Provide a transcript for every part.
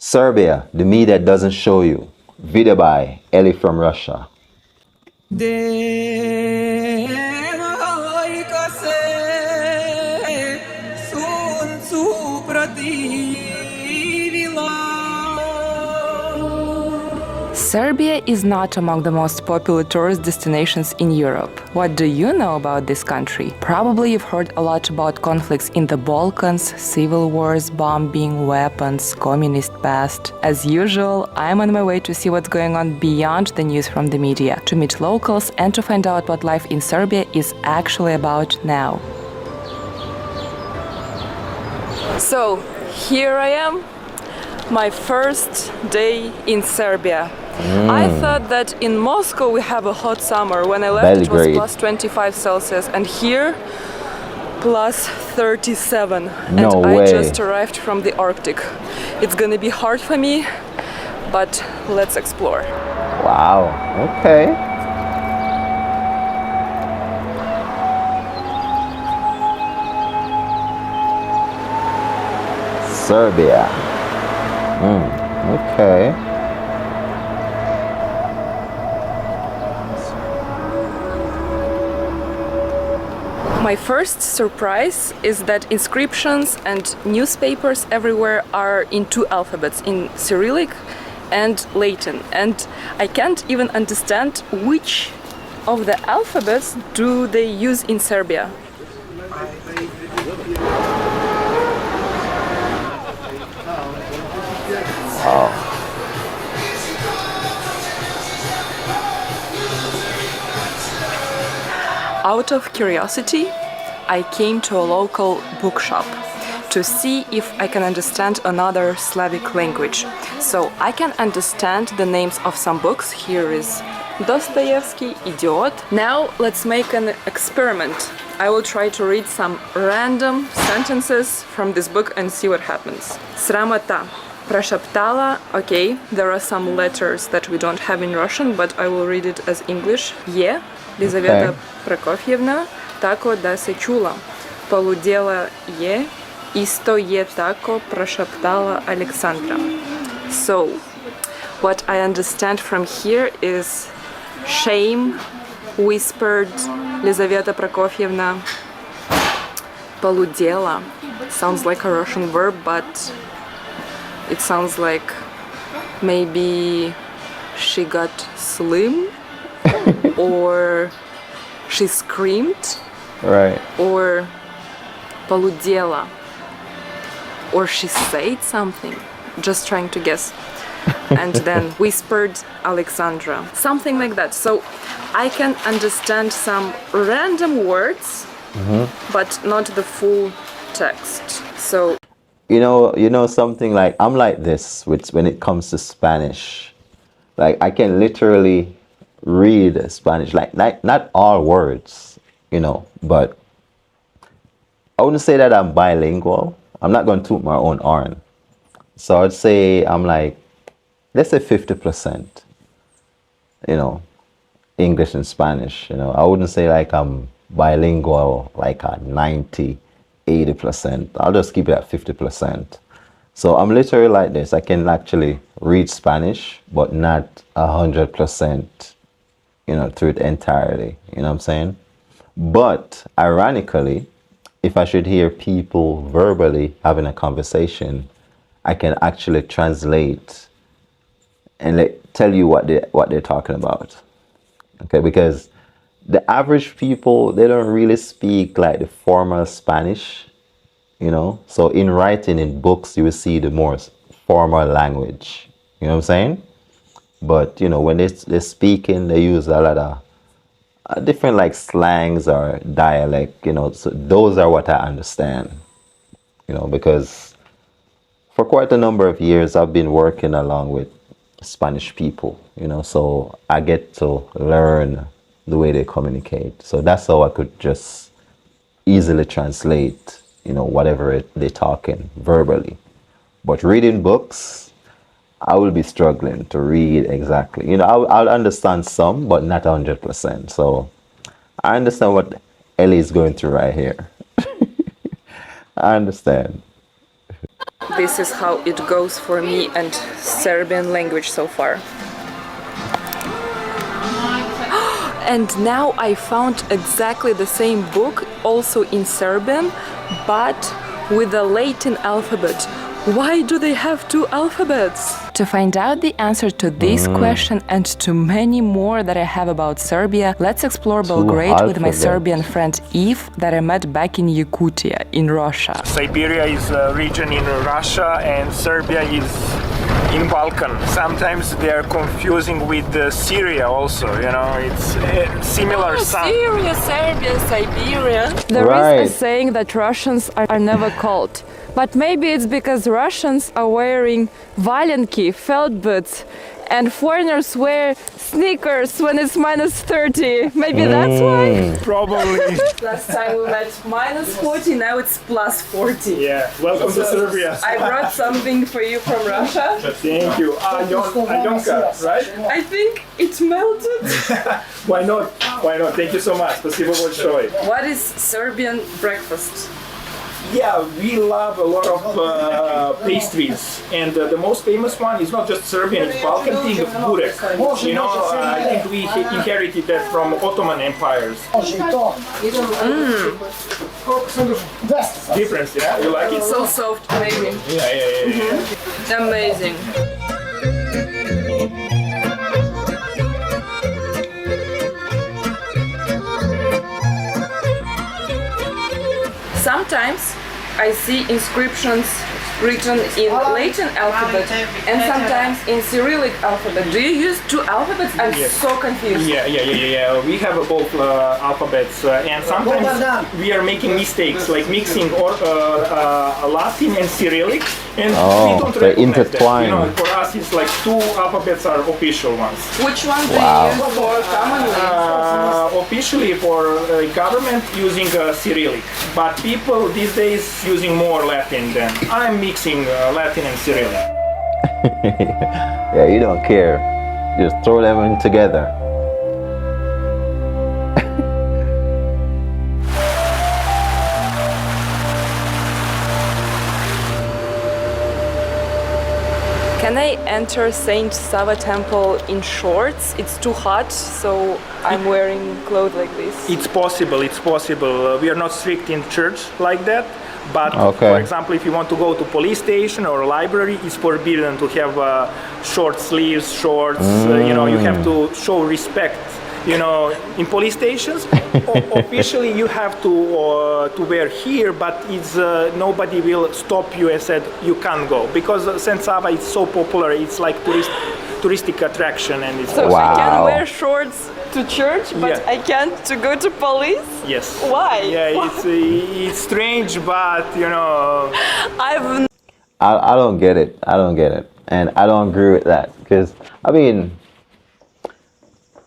Serbia, the media doesn't show you. Video by Eli From Russia. Serbia is not among the most popular tourist destinations in Europe. What do you know about this country? Probably you've heard a lot about conflicts in the Balkans, civil wars, bombing, weapons, communist past. As usual, I'm on my way to see what's going on beyond the news from the media, to meet locals and to find out what life in Serbia is actually about now. So, here I am, my first day in Serbia. I thought that in Moscow we have a hot summer. When I left Belgrade. it was plus 25 Celsius and here plus 37. No and way. I just arrived from the Arctic. It's gonna be hard for me, but let's explore. Wow, okay. Serbia. Okay. My first surprise is that inscriptions and newspapers everywhere are in two alphabets, in Cyrillic and Latin. And I can't even understand which of the alphabets do they use in Serbia. Out of curiosity, I came to a local bookshop to see if I can understand another Slavic language. So I can understand the names of some books. Here is Dostoevsky, Idiot. Now let's make an experiment. I will try to read some random sentences from this book and see what happens. Sramota. Прошептала. Okay, there are some letters that we don't have in Russian, but I will read it as English. Е. Лизавета Прокофьевна, тако да се чула. Полудела е, исто е тако прошептала Александра. So, what I understand from here is shame, whispered Lizaveta Prokofyevna. Полудела sounds like a Russian verb, but it sounds like maybe she got slim. Or she screamed, Right. or полудела, or she said something, just trying to guess, and then whispered Alexandra, something like that. So I can understand some random words, but not the full text. So You know something, like I'm like this when it comes to Spanish. Like I can literally read Spanish, like not all words, but I wouldn't say that I'm bilingual. I'm not going to toot my own horn. So I'd say I'm like, let's say 50%, English and Spanish. I wouldn't say like I'm bilingual, like a 90, 80%. I'll just keep it at 50%. So I'm literally like this. I can actually read Spanish, but not 100%. Through it entirely, you know what I'm saying? But ironically, if I should hear people verbally having a conversation, I can actually translate and tell you what they're talking about. Okay, because the average people, they don't really speak like the formal Spanish, So in writing, in books, you will see the more formal language, you know what I'm saying? But when they're speaking, they use a lot of different like slangs or dialect. So those are what I understand. Because for quite a number of years I've been working along with Spanish people. So I get to learn the way they communicate. So that's how I could just easily translate, whatever they're talking verbally. But reading books, I will be struggling to read exactly. I'll understand some, but not 100%. So I understand what Ellie is going through right here. I understand. this is how it goes for me and Serbian language so far. And now I found exactly the same book, also in Serbian, but with the Latin alphabet. Why do they have two alphabets? To find out the answer to this question and to many more that I have about Serbia, let's explore Belgrade with my Serbian friend Eve that I met back in Yakutia in Russia. Siberia is a region in Russia and Serbia is in Balkan. Sometimes they are confusing with Syria also, you know, it's similar sound. Syria, Serbia, Siberia. There is a saying that Russians are never cold. But maybe it's because Russians are wearing valenki, felt boots, and foreigners wear sneakers when it's minus 30. Maybe that's why? Probably. Last time we met minus 40, now it's plus 40. Yeah, welcome to Serbia. I brought something for you from Russia. Thank you. Alyonka, right? I think it melted. Why not? Why not? Thank you so much. Спасибо большое. What is Serbian breakfast? Yeah, we love a lot of pastries, and the most famous one is not just Serbian, it's Balkan thing, burek. You know, I think we inherited that from Ottoman empires. Difference, yeah? You like it? So soft, maybe. Yeah. Amazing. Sometimes I see inscriptions written in Latin alphabet and sometimes in Cyrillic alphabet. Do you use two alphabets? I'm so confused. Yeah. We have both alphabets, and sometimes we are making mistakes, like mixing Latin and Cyrillic, and we don't recognize that. You know, for us, it's like two alphabets are official ones. Which one do you use for commonly? Officially for government using Cyrillic, but people these days using more Latin than I'm mixing Latin and Cyrillic. Yeah, you don't care. Just throw them in together. Can I enter Saint Sava temple in shorts? It's too hot, so I'm wearing clothes like this. It's possible. We are not strict in church like that. But okay. For example, if you want to go to police station or library, it's forbidden to have short sleeves, shorts. You know, you have to show respect. You know, in police stations, officially you have to wear here, but it's nobody will stop you and said you can't go because Saint Sava is so popular. It's like touristic attraction, and it's so I can wear shorts to church, but I can't to go to police. Yes. Why? Yeah, it's strange, but you know. I don't get it. And I don't agree with that because I mean,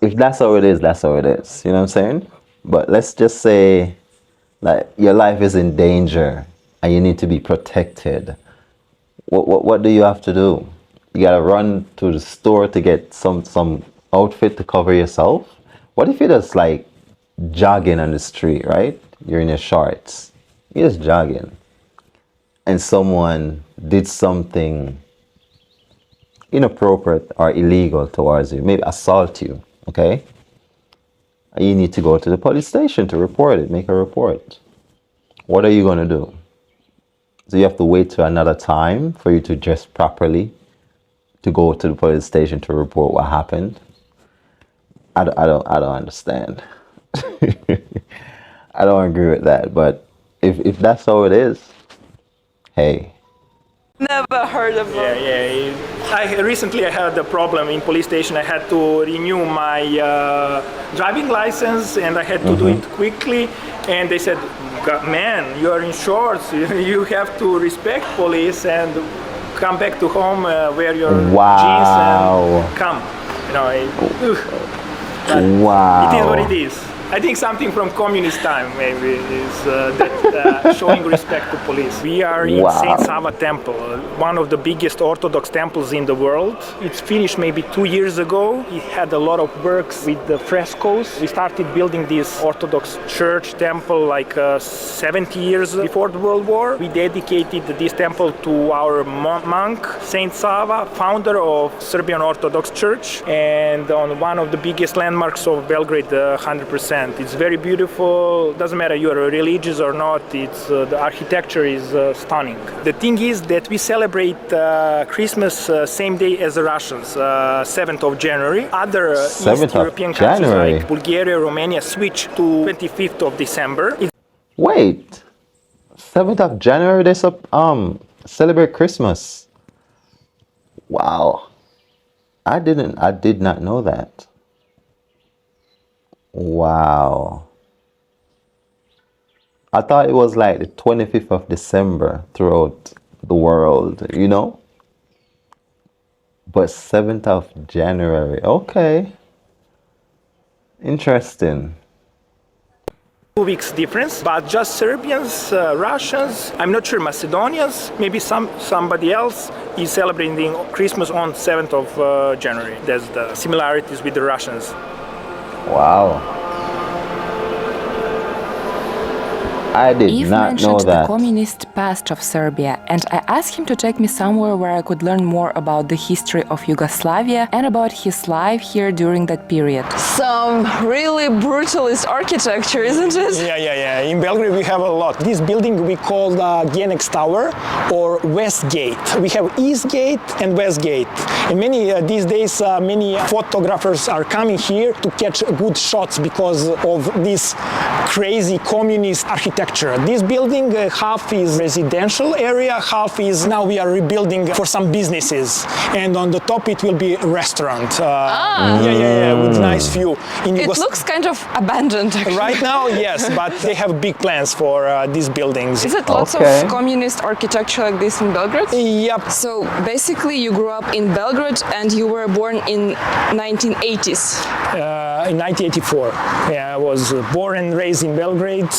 if that's how it is, that's how it is. You know what I'm saying? But let's just say that your life is in danger and you need to be protected. What do you have to do? You gotta run to the store to get some outfit to cover yourself. What if you're just like jogging on the street, right? You're in your shorts. You're just jogging. And someone did something inappropriate or illegal towards you, maybe assault you. Okay, you need to go to the police station to report it, make a report. What are you going to do? So you have to wait till another time for you to dress properly to go to the police station to report what happened. I don't understand. I don't agree with that. But if that's how it is, hey. Never heard of it. Yeah. Recently I had a problem in police station. I had to renew my driving license and I had to do it quickly. And they said, man, you are in shorts. You have to respect police and come back to home, wear your jeans and come. You know, Wow. It is what it is. I think something from communist time maybe is that showing respect to police. We are in Wow. Saint Sava temple, one of the biggest Orthodox temples in the world. It's finished maybe 2 years ago. It had a lot of works with the frescoes. We started building this Orthodox church temple like 70 years before the World War. We dedicated this temple to our monk, Saint Sava, founder of Serbian Orthodox Church, and on one of the biggest landmarks of Belgrade, 100%. It's very beautiful. Doesn't matter you are religious or not. It's the architecture is stunning. The thing is that we celebrate Christmas same day as the Russians, 7th of January. Other 7th East of European countries January. like Bulgaria, Romania switch to 25th of December. Wait, 7th of January they celebrate Christmas. Wow. I did not know that. Wow. I thought it was like the 25th of December throughout the world, you know? But 7th of January, okay. Interesting. 2 weeks difference, but just Serbians, Russians, I'm not sure, Macedonians, maybe somebody else is celebrating Christmas on 7th of January. That's the similarities with the Russians. Wow. I did Eve not know mentioned the that. communist past of Serbia, and I asked him to take me somewhere where I could learn more about the history of Yugoslavia and about his life here during that period. Some really brutalist architecture, isn't it? Yeah. In Belgrade we have a lot. This building we call Genex Tower or West Gate. We have East Gate and West Gate. And these days many photographers are coming here to catch good shots because of this crazy communist architecture. This building, half is residential area, half is now we are rebuilding for some businesses. And on the top it will be a restaurant. With nice view. It looks kind of abandoned, actually. Right now, yes, but they have big plans for these buildings. Is it lots Okay. of communist architecture like this in Belgrade? Yep. So basically you grew up in Belgrade and you were born in 1980s. In 1984. Yeah, I was born and raised in Belgrade.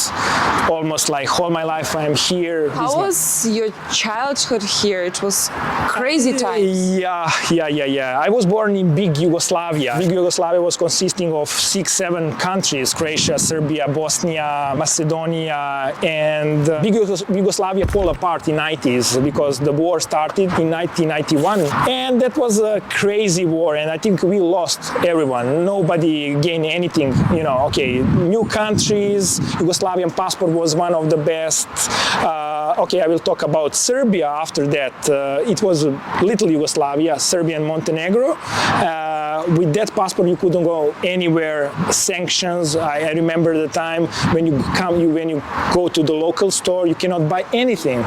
Almost like all my life I'm here. How was your childhood here? It was crazy times. Yeah. I was born in big Yugoslavia. Big Yugoslavia was consisting of 6-7 countries: Croatia, Serbia, Bosnia, Macedonia, and big Yugoslavia fell apart in 90s because the war started in 1991, and that was a crazy war. And I think we lost everyone. Nobody gained anything. Okay, new countries. Yugoslavian passport was one of the best. I will talk about Serbia after that. It was little Yugoslavia, Serbia and Montenegro. With that passport, you couldn't go anywhere. Sanctions. I remember the time when you go to the local store, you cannot buy anything.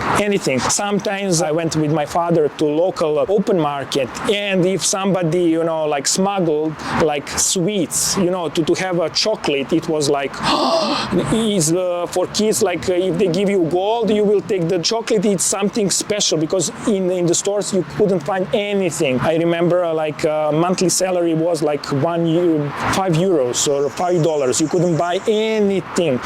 Sometimes I went with my father to local open market, and if somebody smuggled like sweets, to have a chocolate, it was like is for kids. Like if they give you gold, you will take the chocolate. It's something special because in the stores you couldn't find anything. I remember monthly salary was like 5 euros or $5. You couldn't buy anything.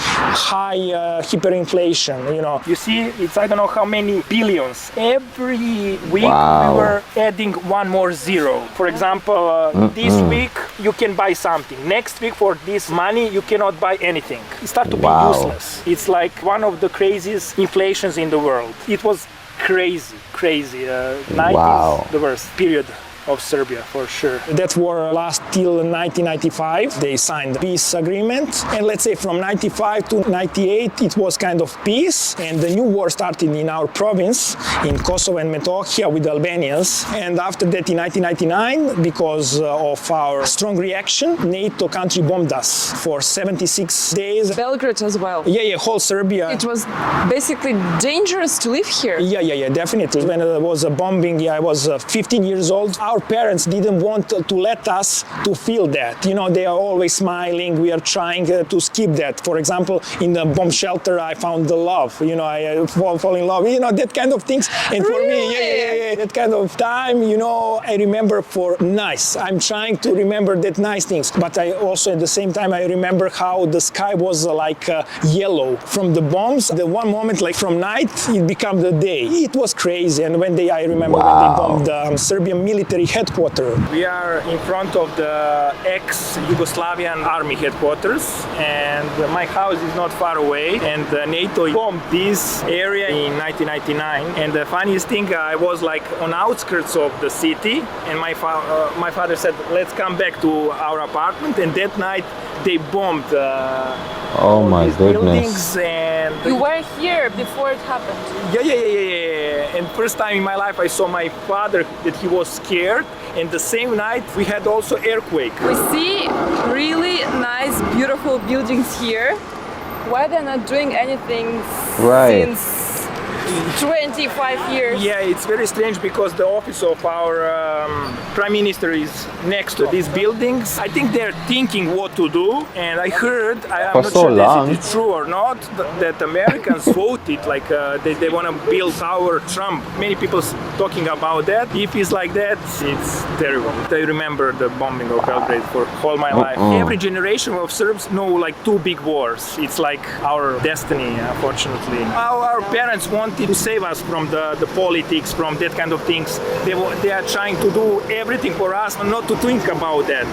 High hyperinflation. You see, it's I don't know how many billions. Every week Wow. we were adding one more zero. For example, this week you can buy something. Next week for this money you cannot buy anything. It started to be Wow. useless. It's like one of the craziest inflations in the world. It was crazy. 90s, Wow. the worst period of Serbia for sure. That war lasted till 1995. They signed the peace agreement. And let's say from 95 to 98, it was kind of peace. And the new war started in our province, in Kosovo and Metohija with the Albanians. And after that in 1999, because of our strong reaction, NATO country bombed us for 76 days. Belgrade as well. Yeah, whole Serbia. It was basically dangerous to live here. Yeah, definitely. When there was a bombing, I was 15 years old. our parents didn't want to let us to feel that. You know, they are always smiling. We are trying to skip that. For example, in the bomb shelter, I found the love. You know, I fall in love. You know, that kind of things. And for me, yeah, that kind of time, you know, I remember for nice. I'm trying to remember that nice things. But I also, at the same time, I remember how the sky was like yellow from the bombs. The one moment, like from night, it became the day. It was crazy. And I remember when they bombed the Serbian military headquarters. We are in front of the ex-Yugoslavian army headquarters, and my house is not far away. And NATO bombed this area in 1999. And the funniest thing, I was like on outskirts of the city, and my father said, "Let's come back to our apartment." And that night they bombed. Oh my these goodness. buildings, and You were here before it happened. yeah. And first time in my life I saw my father that he was scared. And the same night we had also earthquake. We see really nice, beautiful buildings here. Why they're not doing anything Right. since 25 years? Yeah, it's very strange because the office of our prime minister is next to these buildings. I think they're thinking what to do, and I heard, I'm For not so sure long. if it's true or not, that Americans voted like they want to build our Trump. Many people talking about that. If it's like that, it's terrible. I remember the bombing of Belgrade for all my life. Every generation of Serbs know like two big wars. It's like our destiny, unfortunately. Our parents wanted to save us from the politics, from that kind of things. They are trying to do everything for us, not to think about that.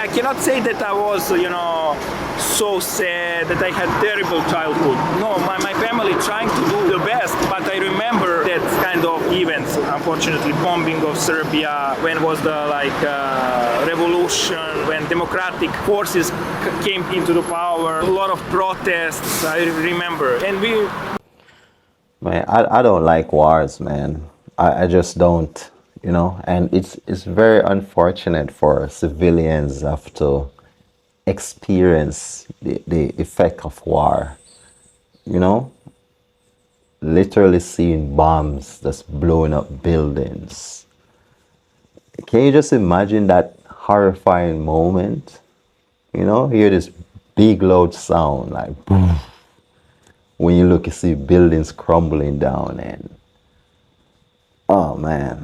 I cannot say that I was, you know, so sad, that I had terrible childhood. No, my family trying to do the best, but I remember that kind of events. Unfortunately, bombing of Serbia, when was the revolution, when democratic forces came into the power, a lot of protests. I remember, and Man, I don't like wars, man. I just don't, you know, and it's very unfortunate for civilians have to experience the effect of war, you know, literally seeing bombs that's blowing up buildings. Can you just imagine that horrifying moment? You know, hear this big loud sound like boom. When you look, you see buildings crumbling down, and oh man.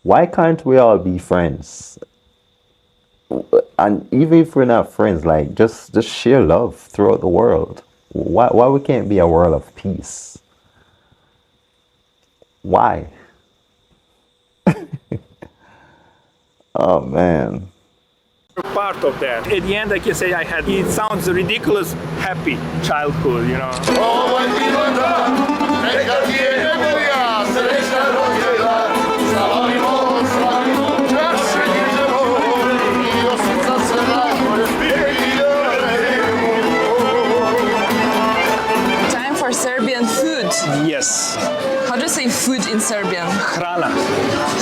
Why can't we all be friends? And even if we're not friends, like just share love throughout the world. Why we can't be a world of peace? Why? Oh man. part of that. At the end, I can say I had, it sounds ridiculous, happy childhood, you know. Time for Serbian food. Yes. How do you say food in Serbian? Hrana.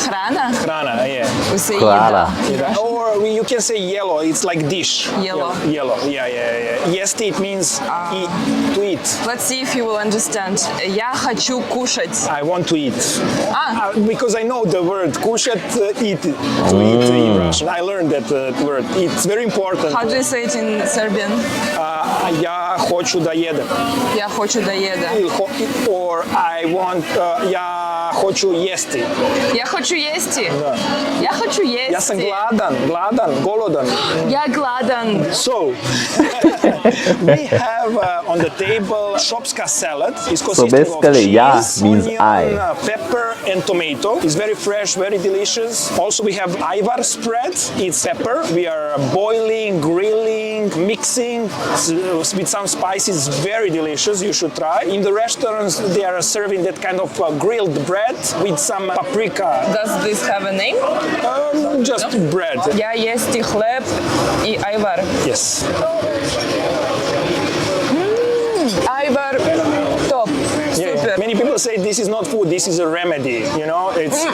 Hrana? Hrana, yeah. We say Hrana. jeda. Or you can say yellow, it's like dish. Yellow. Yellow, yeah. Jesti, it means eat, to eat. Let's see if you will understand. Я хочу кушать. I want to eat. Ah. Because I know the word кушать, eat, to eat in Russian. I learned that word. It's very important. How do you say it in Serbian? Я хочу доеда. Я хочу доеда. Or I want, я хочу есть. Я хочу есть. Я хочу есть. Я съм gladan, golodan. Я гладан. So, we have on the table shopska salad. It's consisting basically, of yeah cheese, means onion, I. Pepper, and tomato. It's very fresh, very delicious. Also, we have Ivar spread. It's pepper. We are boiling, grilling, mixing with some spices. Very delicious. You should try. In the restaurants, they are serving that kind of grilled bread with some paprika. Does this have a name? Just bread. Я есть и хлеб, и айвар. Yes. Айвар топ. Yeah. Супер. Many people say this is not food, this is a remedy, you know, it's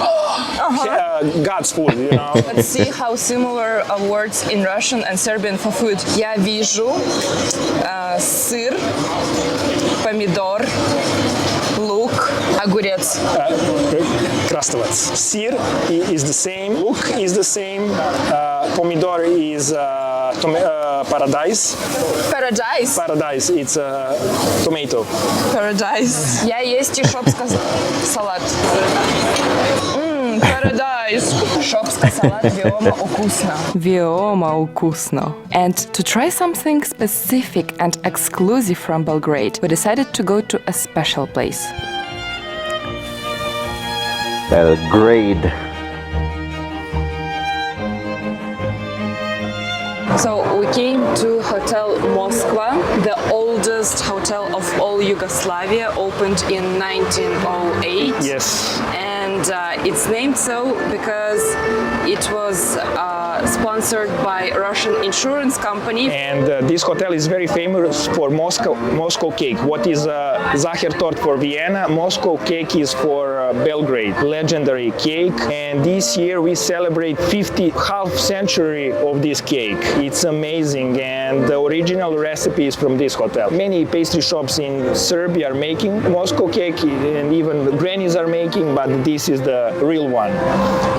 God's food, you know. Let's see how similar are words in Russian and Serbian for food. Я вижу сыр, помидор, лук, Огурец. Krastavac. Sir is the same. Look is the same. Pomidor is paradise. Paradise. Paradise. It's tomato. Paradise. Я есть и шопска салат. Paradise. Шопска салат виома вкусно. Vioma вкусно. And to try something specific and exclusive from Belgrade, we decided to go to a special place. Belgrade. So we came to Hotel Moskva, the oldest hotel of all Yugoslavia, opened in 1908. Yes. And it's named so because it was sponsored by Russian insurance company. And this hotel is very famous for Moscow cake. What is Zacher tort for Vienna? Moscow cake is for Belgrade, legendary cake. And this year we celebrate half century of this cake. It's amazing, and the original recipe is from this hotel. Many pastry shops in Serbia are making Moscow cake, and even the grannies are making, but this is the real one.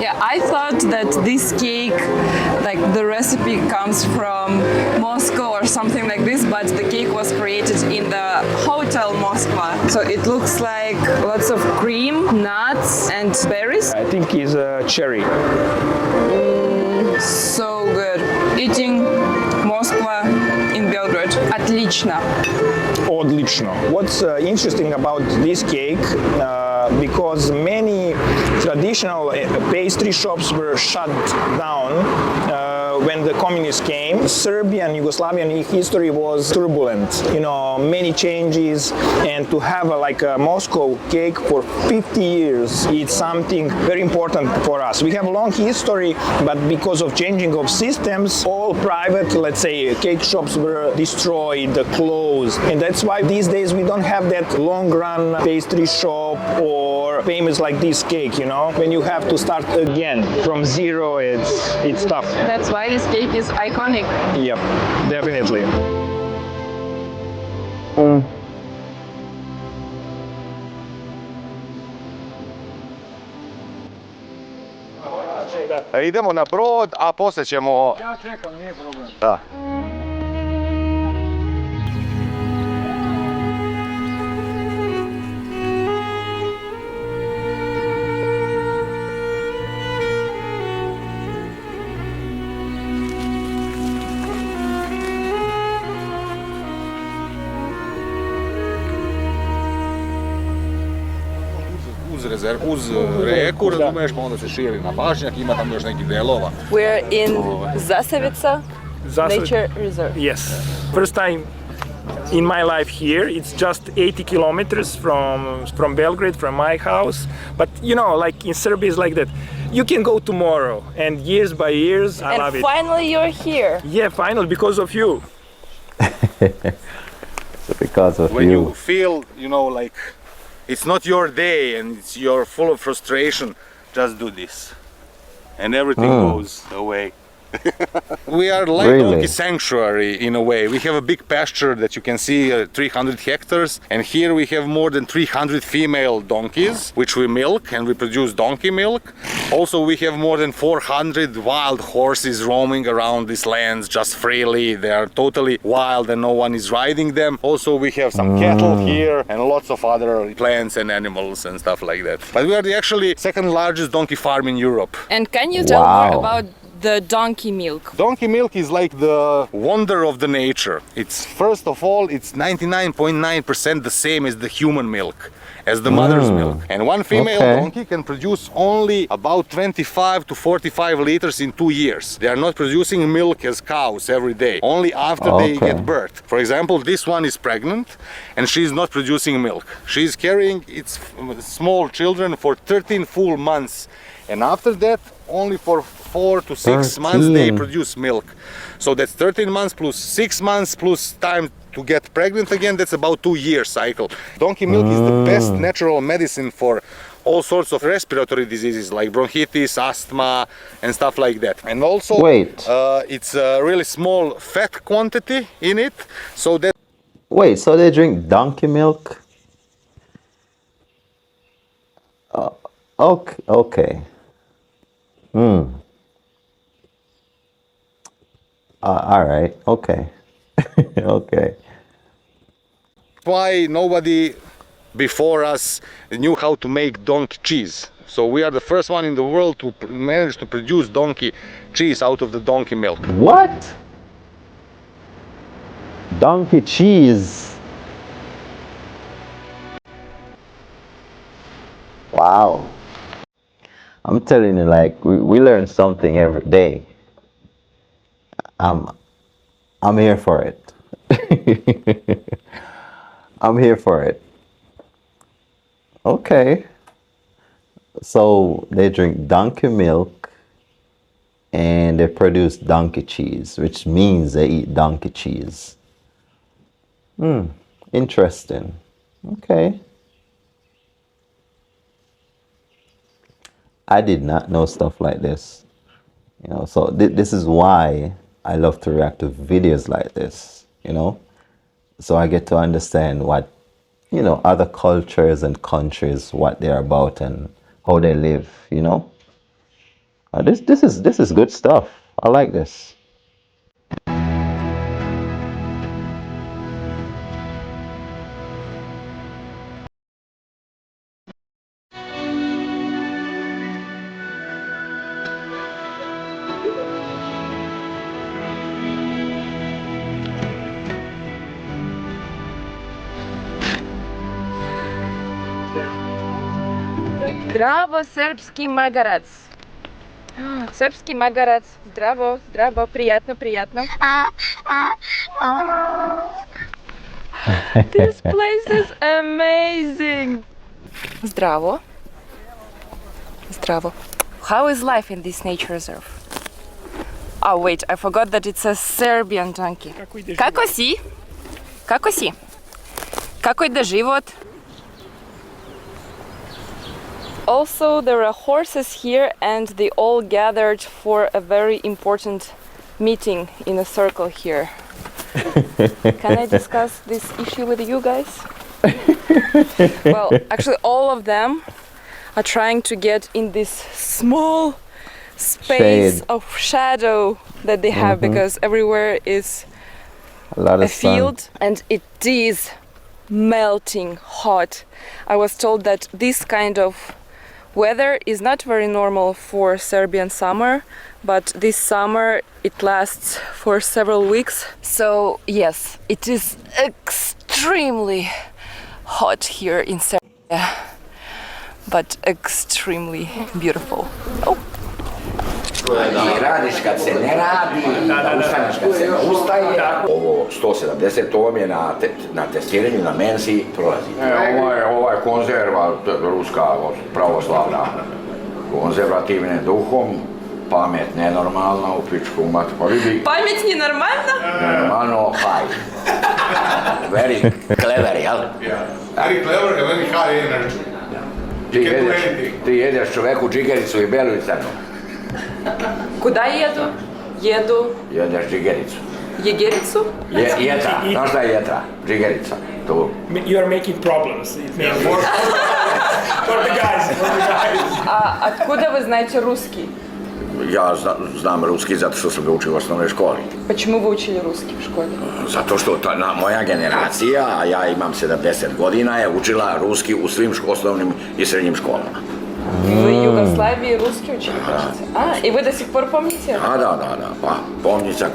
Yeah, I thought that this cake, like the recipe comes from Moscow or something like this, but the cake was created in the Hotel Moskva. So it looks like lots of cream, nuts and berries. I think it's cherry. So good. Eating Moskva in Belgrade. Отлично. Odlično. What's interesting about this cake, because many traditional pastry shops were shut down when the communists came. Serbian, Yugoslavian history was turbulent. You know, many changes, and to have a Moscow cake for 50 years, it's something very important for us. We have a long history, but because of changing of systems, all private, let's say, cake shops were destroyed, closed, and that's why these days we don't have that long-run pastry shop or famous like this cake. You know, when you have to start again from zero, it's tough. That's why this cake is iconic. Yep, definitely. Idemo na brod, a poslije ćemo... Ja čekam, nije problem. Da. Uz reku, razumiješ, pa onda se širi na pašnjak, ima tamo još nekih delova. We're in Zasavica Nature Reserve. Yes. First time in my life here. It's just 80 kilometers from Belgrade, from my house. But you know, like in Serbia, it's like that. You can go tomorrow, and years by years, I love it. And finally you're here. Yeah, finally, because of you. So because of When you. you feel, you know, like it's not your day and you're full of frustration, just do this. And everything goes away. We are like Really? donkey sanctuary in a way. We have a big pasture that you can see, 300 hectares, and here we have more than 300 female donkeys, which we milk, and we produce donkey milk. Also, we have more than 400 wild horses roaming around these lands just freely. They are totally wild and no one is riding them. Also, we have some cattle here and lots of other plants and animals and stuff like that. But we are the actually second largest donkey farm in Europe. And can you tell Wow. more about the donkey milk? Donkey milk is like the wonder of the nature. It's first of all, it's 99.9% the same as the human milk, as the mother's milk. And one female donkey can produce only about 25 to 45 liters in 2 years. They are not producing milk as cows every day, only after they get birth. For example, this one is pregnant and she is not producing milk. She is carrying its small children for 13 full months. And after that, only for 4 to 6 months they produce milk. So that's 13 months plus 6 months plus time to get pregnant again. That's about 2-year cycle. Donkey milk is the best natural medicine for all sorts of respiratory diseases like bronchitis, asthma, and stuff like that. And also, it's a really small fat quantity in it. So that. Wait, so they drink donkey milk? Okay, okay. All right. Okay. Okay. Why nobody before us knew how to make donkey cheese. So we are the first one in the world to manage to produce donkey cheese out of the donkey milk. What? Donkey cheese. Wow. I'm telling you, like we learn something every day. I'm I'm here for it. I'm here for it. Okay. So they drink donkey milk and they produce donkey cheese, which means they eat donkey cheese. Interesting. Okay. I did not know stuff like this. So this is why I love to react to videos like this. So I get to understand what, other cultures and countries, what they're about and how they live. This is good stuff. I like this. Zdravo, srpski magarac. Srpski magarac. Zdravo, zdravo, приятно, приятно. This place is amazing. Zdravo. Zdravo. How is life in this nature reserve? Oh wait, I forgot that it's a Serbian donkey. Kako si? Kako si? Kako ide život? Also, there are horses here and they all gathered for a very important meeting in a circle here. Can I discuss this issue with you guys? Well, actually all of them are trying to get in this small space Shade. of shadow that they have because everywhere is A lot a of sun. field and it is melting hot. I was told that this kind of weather is not very normal for Serbian summer, but this summer it lasts for several weeks. So yes, it is extremely hot here in Serbia, but extremely beautiful. Oh. I radiš kad se ne radi, ustaneš kad se ne ustaje. Ovo 170, ovo mi je na testiranju, na menzi prolazi. Ovo je konzerva, ruska pravoslavna, konzervativne duhom, pamet nenormalna, u pičku mat, pa vidi. Pamet nenormalna? Nenormalno, high. Very clever, jel? Very clever and very high energy. Ti jedeš čoveku džigericu i belu i crnu. Kuda jedu? Jedu Jedeš džigericu. jegericu? Jetra, znaš da je jetra? Džigerica, tu. You are making problems. It means for the guys. A откуда вы знаете русский? Ja znam ruski zato što sam ga učio u osnovnoj školi. Почему вы учили русский в школе? Zato što moja generacija, a ja imam 70 godina, je učila ruski u svim osnovnim i srednjim školama. Вы в Югославии русский учили, кажется? А, и вы до сих пор помните? Da, pa pomnica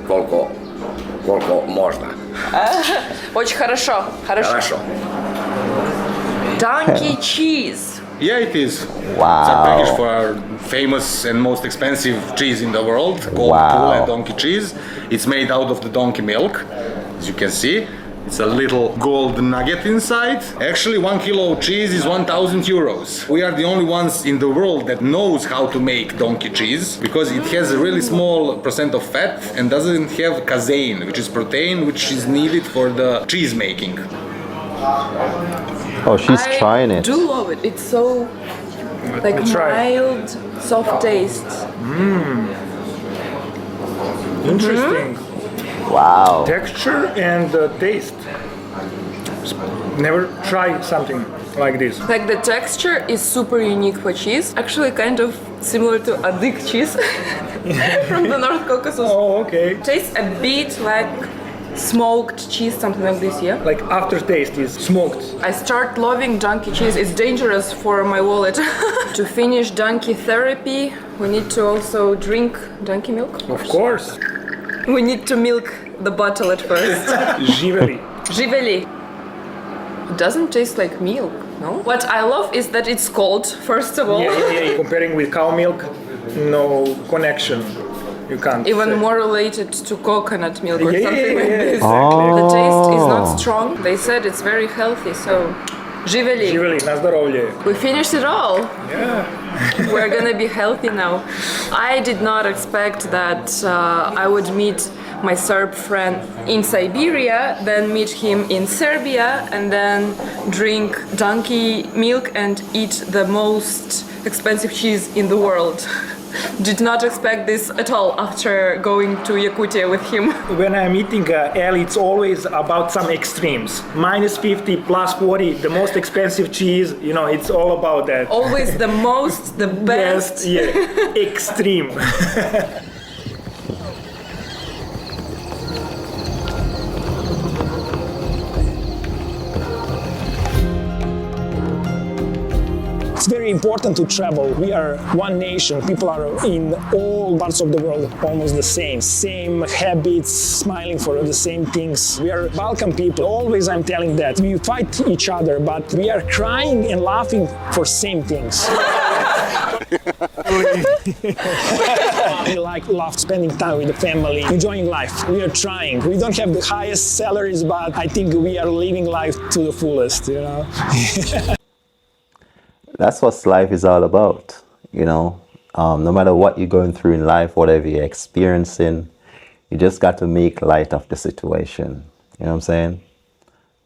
koliko možda. Очень хорошо, хорошо. Хорошо. Donkey cheese. Yeah, it is. Wow. It's a package for our famous and most expensive cheese in the world called Pula donkey cheese. It's made out of the donkey milk, as you can see. It's a little gold nugget inside. Actually, 1 kilo of cheese is 1,000 euros. We are the only ones in the world that knows how to make donkey cheese because it has a really small percent of fat and doesn't have casein, which is protein which is needed for the cheese making. Oh, she's trying it. I do love it. It's so like mild, soft taste. Interesting. Wow. Texture and taste. Never try something like this. Like the texture is super unique for cheese. Actually, kind of similar to adik cheese from the North Caucasus. Oh, okay. Tastes a bit like smoked cheese, something like this, yeah? Like aftertaste is smoked. I start loving donkey cheese. It's dangerous for my wallet. To finish donkey therapy, we need to also drink donkey milk. Of course. We need to milk the bottle at first. Živeli. Živeli. It doesn't taste like milk, no? What I love is that it's cold, first of all. Yeah. Comparing with cow milk, no connection. You can't. Even say. more related to coconut milk or something like this. Exactly. The taste is not strong. They said it's very healthy, so živeli. Živeli, na zdravlje. We finished it all. Yeah. We're gonna be healthy now. I did not expect that I would meet my Serb friend in Siberia, then meet him in Serbia, and then drink donkey milk and eat the most expensive cheese in the world. Did not expect this at all after going to Yakutia with him. When I'm eating Eli, it's always about some extremes. -50, +40, the most expensive cheese, you know, it's all about that. Always the most, the best. Yeah, extreme. It's very important to travel. We are one nation. People are in all parts of the world almost the same habits, smiling for the same things. We are Balkan people. Always I'm telling that. We fight each other, but we are crying and laughing for same things. We love spending time with the family, enjoying life. We are trying. We don't have the highest salaries, but I think we are living life to the fullest, you know. That's what life is all about, you know. No matter what you're going through in life, whatever you're experiencing, you just got to make light of the situation. You know what I'm saying?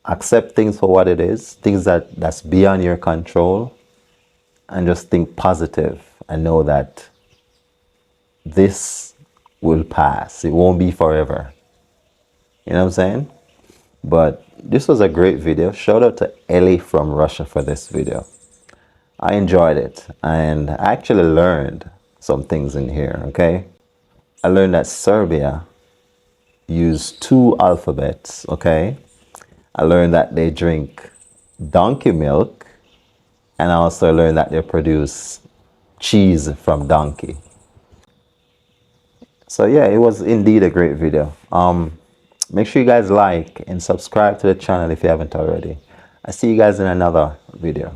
Accept things for what it is, things that's beyond your control, and just think positive and know that this will pass. It won't be forever. You know what I'm saying? But this was a great video. Shout out to Eli from Russia for this video. I enjoyed it, and I actually learned some things in here, okay? I learned that Serbia used 2 alphabets, okay? I learned that they drink donkey milk, and I also learned that they produce cheese from donkey. So yeah, it was indeed a great video. Make sure you guys like and subscribe to the channel if you haven't already. I see you guys in another video.